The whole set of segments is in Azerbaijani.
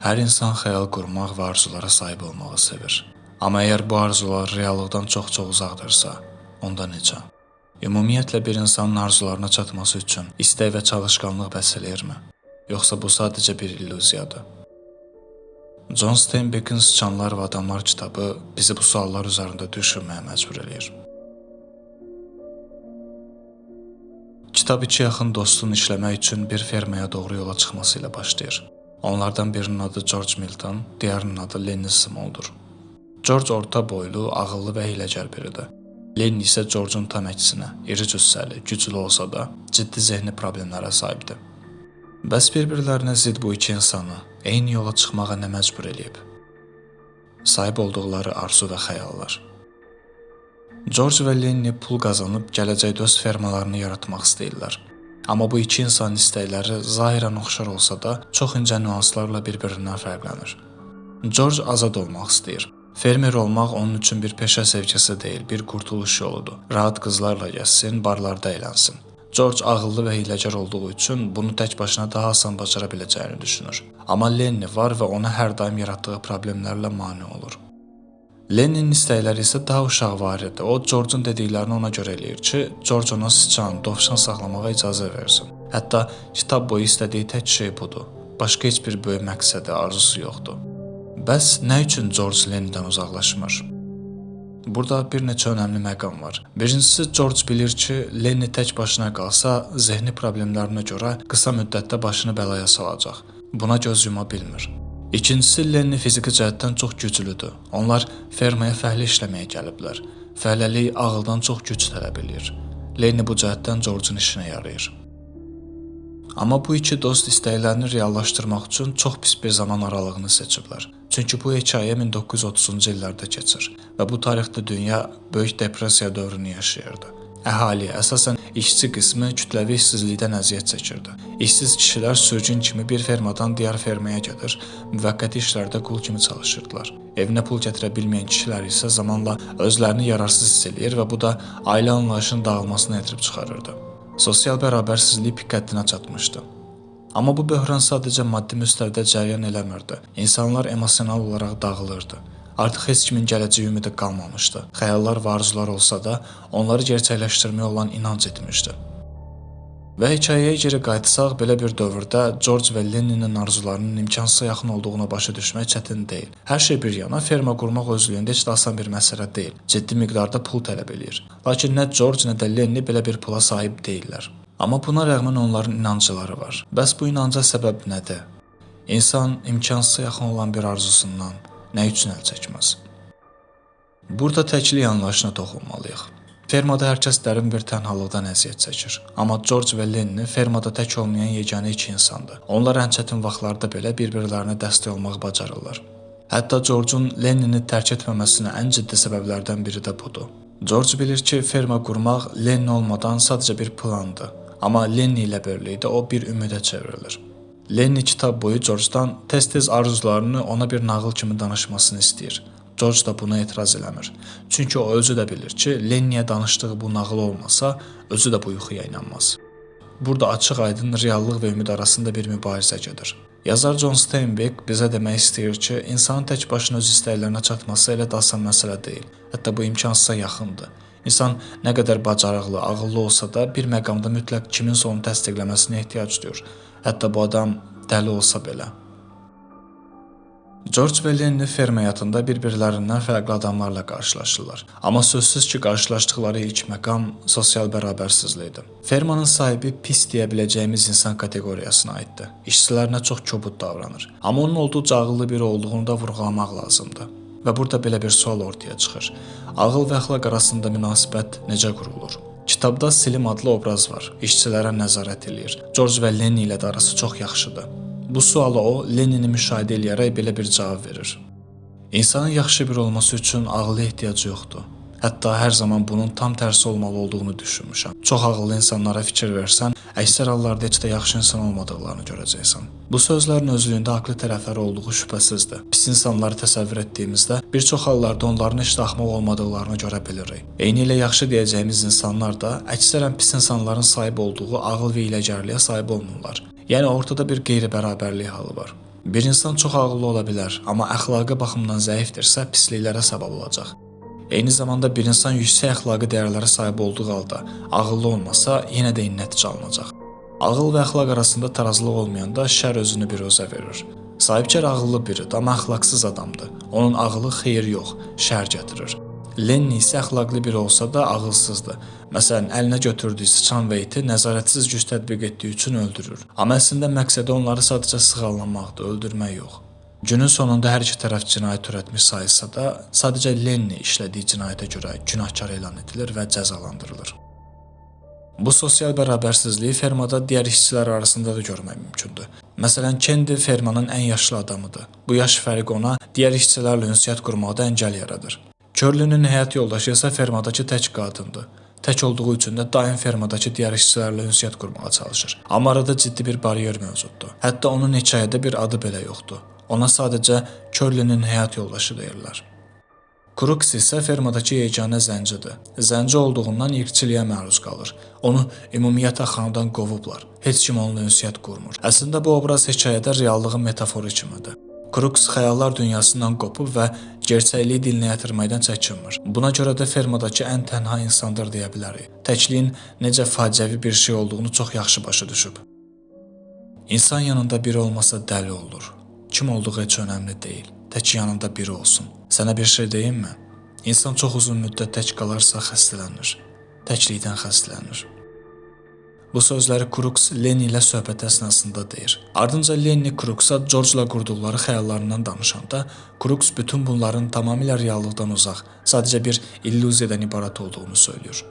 Hər insan xəyal qurmaq və arzulara sahib olmağı sevir. Amma əgər bu arzular reallıqdan çox-çox uzaqdırsa, onda necə? Ümumiyyətlə bir insanın arzularına çatması üçün istək və çalışqanlıq bəs eləyirmi? Yoxsa bu sadəcə bir illüziyadır? John Steinbeckin Sıçanlar və Adamlar kitabı bizi bu suallar üzərində düşünməyə məcbur eləyir. Kitab iki yaxın dostun işləmək üçün bir fermaya doğru yola çıxması ilə başlayır. Onlardan birinin adı George Milton, digərinin adı Lenny Smalldur. George orta boylu, ağıllı və hiyləgər biridir. Lenny isə George'un tam əksinə, iri cüssəli, güclü olsa da ciddi zehni problemlərə sahibdir. Bəs bir-birlərinə zidd bu iki insanı eyni yola çıxmağa nə məcbur eləyib? Sahib olduqları arzu və xəyallar. George və Lenny pul qazanıb gələcəkdə öz fermalarını yaratmaq istəyirlər. Amma bu iki insanın istəkləri zahirən oxşar olsa da çox incə nüanslarla bir-birindən fərqlənir. George azad olmaq istəyir. Fermer olmaq onun üçün bir peşə sevgisi deyil, bir qurtuluş yoludur. Rahat qızlarla gəzsin, barlarda eylənsin. George ağıllı və hiyləgər olduğu üçün bunu tək başına daha asan bacara biləcəyini düşünür. Amma Lenny var və ona hər daim yaratdığı problemlərlə mane olur. Lenny'nin istəkləri isə daha uşaqvarıdır. O, George'un dediklərini ona görə eləyir ki, George ona sıçan, dovşan saxlamağa icazə versin. Hətta kitab boyu istədiyi tək şey budur. Başqa heç bir böyük məqsədi, arzusu yoxdur. Bəs nə üçün George Lenny'dən uzaqlaşmır? Burada bir neçə önəmli məqam var. Birincisi, George bilir ki, Lenny tək başına qalsa, zehni problemlərinə görə qısa müddətdə başını bəlaya salacaq. Buna göz yuma bilmir. İkincisi, Lenny fiziki cəhətdən çox güclüdür. Onlar fermaya fəhlə işləməyə gəliblər. Fəhləlik ağıldan çox güc tələb edir. Lenny bu cəhətdən George'un işinə yarayır. Amma bu iki dost istəklərini reallaşdırmaq üçün çox pis bir zaman aralığını seçiblər. Çünki bu hekayə 1930-cu illərdə keçir və bu tarixdə dünya böyük depressiya dövrünü yaşayırdı. Əhali, əsasən işçi qismi kütləvi işsizlikdən əziyyət çəkirdi. İşsiz kişilər sürgün kimi bir fermadan digər fermaya gedir, müvəqqəti işlərdə qul kimi çalışırdılar. Evinə pul gətirə bilməyən kişilər isə zamanla özlərini yararsız hiss eləyir və bu da ailə anlayışının dağılmasına gətirib çıxarırdı. Sosial bərabərsizlik pik həddinə çatmışdı. Amma bu böhran sadəcə maddi müstəvidə cərəyan eləmirdi. İnsanlar emosional olaraq dağılırdı. Artıq heç kimin gələcək ümidi qalmamışdı. Xəyallar və arzular olsa da, onları gerçəkləşdirməyə olan inanc etmişdi. Və hekayəyə geri qayıtsaq, belə bir dövrdə George və Lenny'nin arzularının imkansıza yaxın olduğunu başa düşmək çətin deyil. Hər şey bir yana, ferma qurmaq özlüyündə heç də asan bir məsələ deyil. Ciddi miqdarda pul tələb eləyir. Lakin nə George, nə də Lenny belə bir pula sahib deyillər. Amma buna rəğmən onların inancları var. Bəs bu inanca səbəb nədir? İnsan imkansıza yaxın olan bir arzusundan nə üçün əl çəkməz? Burada təklik anlayışına toxunmalıyıq. Fermada hər kəs dərin bir tənhalıqdan əziyyət çəkir. Amma George və Lenny fermada tək olmayan yeganə iki insandır. Onlar ən çətin vaxtlarda belə bir-birlərinə dəstək olmağı bacarırlar. Hətta George'un Lenny'ni tərk etməməsinə ən ciddi səbəblərdən biri də budur. George bilir ki, ferma qurmaq Lenny olmadan sadəcə bir plandır. Amma Lenny ilə birlikdə o bir ümidə çevrilir. Lenny kitab boyu George'dan tez-tez arzularını ona bir nağıl kimi danışmasını istəyir. George da buna etiraz eləmir. Çünki o özü də bilir ki, Lenny'yə danışdığı bu nağıl olmasa, özü də bu yuxuya inanmaz. Burada açıq-aydın reallıq və ümid arasında bir mübarizə gedir. Yazar John Steinbeck bizə demək istəyir ki, insanın tək başına öz istəklərinə çatması elə də asan məsələ deyil. Hətta bu imkansıza yaxındır. İnsan nə qədər bacarıqlı, ağıllı olsa da bir məqamda mütləq kiminsə onu təsdiqləməsinə ehtiyac duyur. Hətta bu adam dəli olsa belə. George və Lenny ferma həyatında bir-birlərindən fərqli adamlarla qarşılaşırlar. Amma sözsüz ki, qarşılaşdıqları ilk məqam sosial bərabərsizlikdir. Fermanın sahibi pis deyə biləcəyimiz insan kateqoriyasına aiddir. İşçilərinə çox kobud davranır. Amma onun olduqca ağıllı biri olduğunu da vurğulamaq lazımdır. Və burada belə bir sual ortaya çıxır. Ağıl və əxlaq arasında münasibət necə qurulur? Kitabda Slim adlı obraz var. İşçilərə nəzarət eləyir. George və Lenny ilə də arası çox yaxşıdır. Bu suala o, Lenny'ni müşahidə eləyərək belə bir cavab verir. İnsanın yaxşı biri olması üçün ağıla ehtiyacı yoxdur. Hətta hər zaman bunun tam tərsi olmalı olduğunu düşünmüşəm. Çox ağıllı insanlara fikir versən, əksər hallarda heç də yaxşı insan olmadıqlarını görəcəksən. Bu sözlərin özlüyündə haqlı tərəfləri olduğu şübhəsizdir. Pis insanları təsəvvür etdiyimizdə bir çox hallarda onların heç də axmaq olmadıqlarını görə bilirik. Eynilə yaxşı deyəcəyimiz insanlar da əksərən pis insanların sahib olduğu ağıl və hiyləgərliyə sahib olmurlar. Yəni ortada bir qeyri-bərabərlik halı var. Bir insan çox ağıllı ola bilər, amma əxlaqi baxımdan zəifdirsə pisliklərə səbəb olacaq. Eyni zamanda bir insan yüksək əxlaqi dəyərlərə sahib olduğu halda ağıllı olmasa, yenə də nəticə alınacaq. Ağıl və əxlaq arasında tarazlıq olmayanda şər özünü biruzə verir. Sahibkar ağıllı biridir, amma əxlaqsız adamdır. Onun ağılı xeyir yox, şər gətirir. Lenni isə əxlaqlı biri olsa da ağılsızdır. Məsələn, əlinə götürdüyü sıçan və iti nəzarətsiz güc tətbiq etdiyi üçün öldürür. Amma əslində məqsədi onları sadəcə sığallamaqdır, öldürmək yox. Günün sonunda hər iki tərəf cinayət törətmiş sayılsa da, sadəcə Lenni işlədiyi cinayətə görə günahkar elan edilir və cəzalandırılır. Bu sosial bərabərsizliyi fermada digər işçilər arasında da görmək mümkündür. Məsələn, Kendi fermanın ən yaşlı adamıdır. Bu yaş fərqi ona digər işçilərlə ünsiyyət qurmaqda əngəl yaradır. Körlünün həyat yoldaşı isə fermadakı tək qadındır. Tək olduğu üçün də daim fermadakı digər işçilərlə ünsiyyət qurmağa çalışır. Amma arada ciddi bir baryer mövcuddur. Hətta onun hekayədə bir adı belə yoxdur. Ona sadəcə Körlünün həyat yoldaşı deyirlər. Crooks isə fermadakı yeganə zəncidir. Zənci olduğundan irqçiliyə məruz qalır. Onu ümumiyyətlə xanadan qovublar. Heç kim onunla ünsiyyət qurmur. Əslində bu obraz hekayədə reallığın metaforu kimidir. Crooks xəyallar dünyasından qopub və gerçəkliyi dilinə yetirməkdən çəkinmir. Buna görə də fermadakı ən tənha insandır deyə bilərik. Təkliyin necə faciəvi bir şey olduğunu çox yaxşı başa düşüb. İnsan yanında biri olmasa dəli olur. Kim olduğu heç önəmli deyil. Tək yanında biri olsun. Sənə bir şey deyimmi? İnsan çox uzun müddət tək qalarsa xəstələnir. Təklikdən xəstələnir. Bu sözləri Crooks Lenni ilə söhbət əsnasında deyir. Ardınca Lenni Crooksa George-la qurduqları xəyallarından danışanda, Crooks bütün bunların tamamilə reallıqdan uzaq, sadəcə bir illüziyadan ibarət olduğunu söylüyor.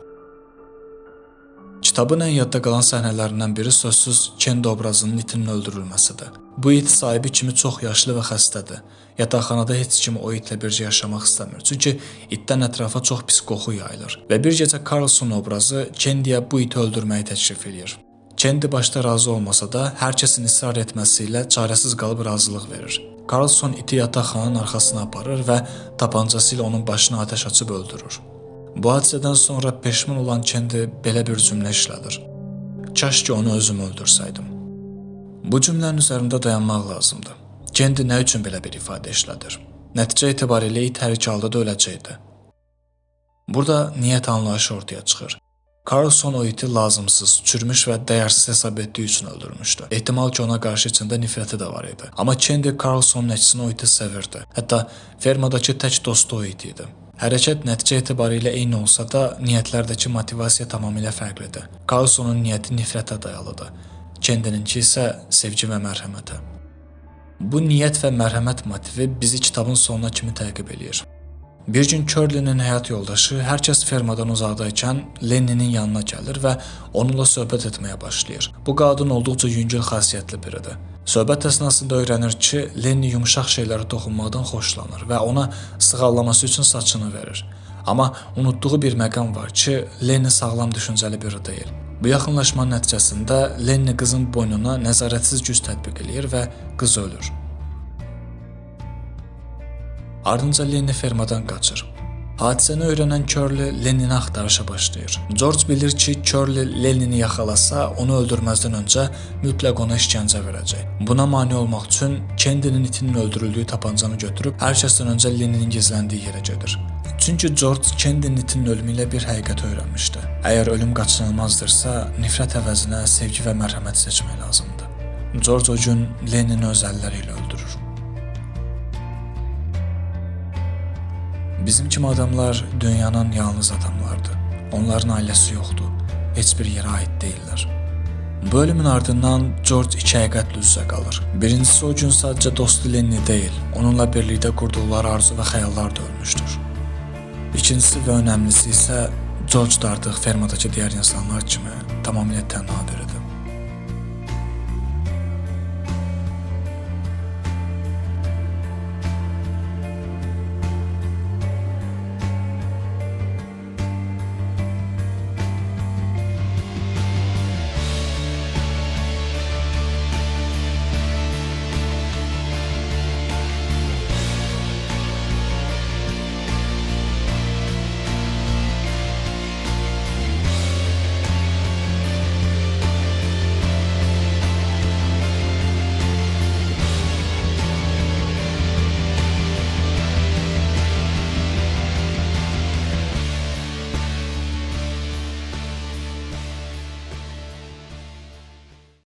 Kitabın ən yadda qalan səhnələrindən biri sözsüz Kendi obrazının itinin öldürülməsidir. Bu it sahibi kimi çox yaşlı və xəstədir. Yataqxanada heç kim o itlə bircə yaşamaq istəmir. Çünki itdən ətrafa çox pis qoxu yayılır. Və bir gecə Carlson obrazı Kendiyə bu iti öldürməyi təklif edir. Kendi başda razı olmasa da, hər kəsin israr etməsi ilə çarəsiz qalıb razılıq verir. Carlson iti yataqxananın arxasına aparır və tapancası ilə onun başına atəş açıb öldürür. Bu hadisədən sonra peşman olan Kendi belə bir cümlə işlədir. Kaş ki onu özüm öldürsəydim. Bu cümlənin üzərində dayanmaq lazımdır. Kendi nə üçün belə bir ifadə işlədir? Nəticə etibarilə it hər iki halda da öləcəkdi. Burada niyyət anlayışı ortaya çıxır. Carlson o iti lazımsız, çürmüş və dəyərsiz hesab etdiyi üçün öldürmüşdü. Ehtimal ki ona qarşı içində nifrəti də var idi. Amma Kendi Carlsonun əksinə o iti sevirdi. Hətta fermadakı tək dostu o it idi. Hərəkət nəticə etibarilə eyni olsa da, niyyətlərdəki motivasiya tamamilə fərqlidir. Carlsonun niyyəti nifrətə dayalıdır. Kendininki isə sevgi və mərhəmətə. Bu niyyət və mərhəmət motivi bizi kitabın sonuna kimi təqib eləyir. Bir gün Körlinin həyat yoldaşı hər kəs fermadan uzaqdaykən Lenninin yanına gəlir və onunla söhbət etməyə başlayır. Bu qadın olduqca yüngül xasiyyətli biridir. Söhbət əsnasında öyrənir ki, Lenni yumşaq şeylərə toxunmaqdan xoşlanır və ona sığallaması üçün saçını verir. Amma unutduğu bir məqam var ki, Lenni sağlam düşüncəli biri deyil. Bu yaxınlaşmanın nəticəsində Lenni qızın boynuna nəzarətsiz güc tətbiq eləyir və qız ölür. Ardınca Lenni fermadan qaçır. Hadisəni öyrənən Curly Lennini axtarışa başlayır. George bilir ki, Curly Lennini yaxalasa, onu öldürməzdən öncə mütləq ona işgəncə verəcək. Buna mane olmaq üçün Kendinin itinin öldürüldüyü tapancanı götürüb hər kəsdən öncə Lenninin gizləndiyi yerə gedir. Çünki George Kendinin itinin ölümü ilə bir həqiqət öyrənmişdi. Əgər ölüm qaçınılmazdırsa, nifrət əvəzinə sevgi və mərhəmət seçmək lazımdır. George o gün Lennini öz əlləri ilə öldürür. Bizim kimi adamlar dünyanın yalnız adamlardır. Onların ailəsi yoxdur. Heç bir yerə aid deyillər. Bu ölümün ardından George iki həqiqətlə üz-üzə qalır. Birincisi o gün sadəcə dostu Lenni deyil, onunla birlikdə qurduqları arzu və xəyallar da ölmüşdür. İkincisi və önəmlisi isə George da artıq fermadakı digər insanlar kimi tamamilə tənha biridir.